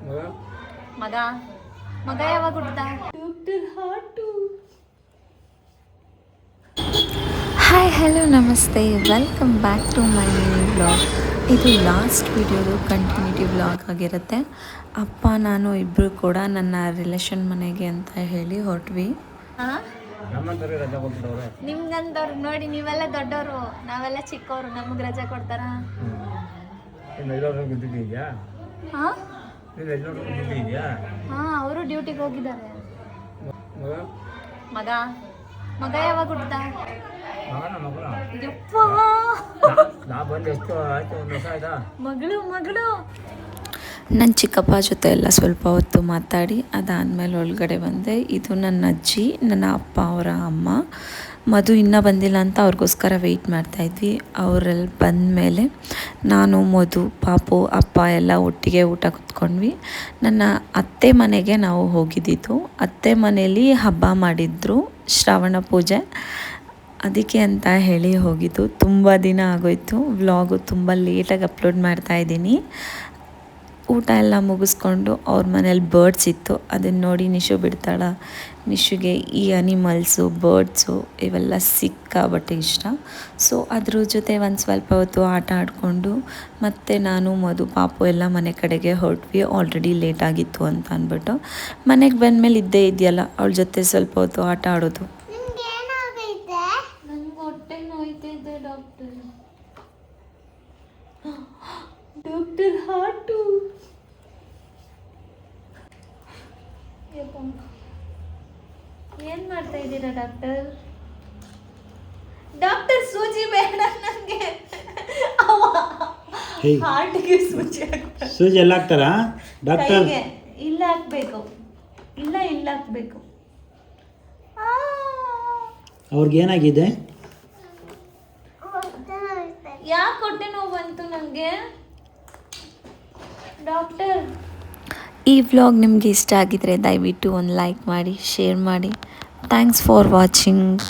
ಮಗ ಮಗ ಯಾವಾಗ ಹುಡ್ದ? Doctor heart. ಹಾಯ್ ಹಲೋ ನಮಸ್ತೆ, welcome back to my new vlog. ಇದು ಲಾಸ್ಟ್ ವಿಡಿಯೋದು ಕಂಟಿನ್ಯೂಟಿ ವ್ಲಾಗ್ ಆಗಿರುತ್ತೆ. ಅಪ್ಪ ನಾನು ಇಬ್ಬರು ಕೂಡ ನನ್ನ ರಿಲೇಷನ್ ಮನೆಗೆ ಅಂತ ಹೇಳಿ ಹೊರಟ್ವಿ. ನಿಮ್ಗಂತವ್ರು ನೋಡಿ, ನೀವೆಲ್ಲ ದೊಡ್ಡವರು, ನಾವೆಲ್ಲ ಚಿಕ್ಕವರು, ನಮಗೆ ರಜೆ ಕೊಡ್ತಾರ? ಅವರು ಡ್ಯೂಟಿಗೆ ಹೋಗಿದ್ದಾರೆ. ಮಗ ಮಗ ಯಾವಾಗ ಹುಡ್ದ? ಮಗಳು ಮಗಳು. ನನ್ನ ಚಿಕ್ಕಪ್ಪ ಜೊತೆ ಎಲ್ಲ ಸ್ವಲ್ಪ ಹೊತ್ತು ಮಾತಾಡಿ ಅದಾದಮೇಲೆ ಒಳಗಡೆ ಬಂದೆ. ಇದು ನನ್ನ ಅಜ್ಜಿ, ನನ್ನ ಅಪ್ಪ ಅವರ ಅಮ್ಮ. ಮಧು ಇನ್ನೂ ಬಂದಿಲ್ಲ ಅಂತ ಅವ್ರಿಗೋಸ್ಕರ ವೆಯ್ಟ್ ಮಾಡ್ತಾಯಿದ್ವಿ. ಅವರೆಲ್ಲ ಬಂದಮೇಲೆ ನಾನು, ಮಧು, ಪಾಪು, ಅಪ್ಪ ಎಲ್ಲ ಒಟ್ಟಿಗೆ ಊಟ ಕೂತ್ಕೊಂಡ್ವಿ. ನನ್ನ ಅತ್ತೆ ಮನೆಗೆ ನಾವು ಹೋಗಿದ್ದಿದ್ದು. ಅತ್ತೆ ಮನೆಯಲ್ಲಿ ಹಬ್ಬ ಮಾಡಿದ್ರು, ಶ್ರಾವಣ ಪೂಜೆ, ಅದಕ್ಕೆ ಅಂತ ಹೇಳಿ ಹೋಗಿದ್ದು. ತುಂಬ ದಿನ ಆಗೋಯ್ತು, ವ್ಲಾಗು ತುಂಬ ಲೇಟಾಗಿ ಅಪ್ಲೋಡ್ ಮಾಡ್ತಾಯಿದ್ದೀನಿ. ಊಟ ಎಲ್ಲ ಮುಗಿಸ್ಕೊಂಡು ಅವ್ರ ಮನೇಲಿ ಬರ್ಡ್ಸ್ ಇತ್ತು, ಅದನ್ನು ನೋಡಿ ನಿಶು ಬಿಡ್ತಾಳ. ನಿಶುಗೆ ಈ ಅನಿಮಲ್ಸು, ಬರ್ಡ್ಸು ಇವೆಲ್ಲ ಸಿಕ್ಕಾಬಟ್ಟೆ ಇಷ್ಟ. ಸೊ ಅದ್ರ ಜೊತೆ ಒಂದು ಸ್ವಲ್ಪ ಹೊತ್ತು ಆಟ ಆಡಿಕೊಂಡು ಮತ್ತು ನಾನು, ಮಧು, ಪಾಪು ಎಲ್ಲ ಮನೆ ಕಡೆಗೆ ಹೊರಟ್ವಿ. ಆಲ್ರೆಡಿ ಲೇಟ್ ಆಗಿತ್ತು ಅಂತ ಅಂದ್ಬಿಟ್ಟು ಮನೆಗೆ ಬಂದಮೇಲೆ ಇದ್ದೇ ಇದೆಯಲ್ಲ ಅವಳ ಜೊತೆ ಸ್ವಲ್ಪ ಹೊತ್ತು ಆಟ ಆಡೋದು. ನಂಗೆ ಹೊಟ್ಟೆ ನೋಯ್ತಿದೆ ಡಾಕ್ಟರ್. Doctor heart. ಏನ್ ಮಾಡ್ತಾ ಇದ್ದೀರಾ ಡಾಕ್ಟರ್? ಡಾಕ್ಟರ್ ಸೂಜಿ ಬೇಡ ನನಗೆ. ಹಾರ್ಟ್ಗೆ ಸೂಜಿ ಹಾಕ್ತಾರೆ. ಸೂಜಿ ಎಲ್ಲ ಹಾಕ್ತಾರಾ ಡಾಕ್ಟರ್? ಇಲ್ಲ ಹಾಕ್ಬೇಕು, ಇಲ್ಲ ಹಾಕ್ಬೇಕು. ಅವ್ರಿಗೆ ಏನಾಗಿದೆ? ಯಾಕೆ ಹೊಟ್ಟೆ ನೋವು ಬಂತು ನನಗೆ ಡಾಕ್ಟರ್? ಈ ವ್ಲಾಗ್ ನಿಮಗೆ ಇಷ್ಟ ಆಗಿದ್ರೆ ದಯವಿಟ್ಟು ಒಂದು ಲೈಕ್ ಮಾಡಿ, ಶೇರ್ ಮಾಡಿ. Thanks for watching.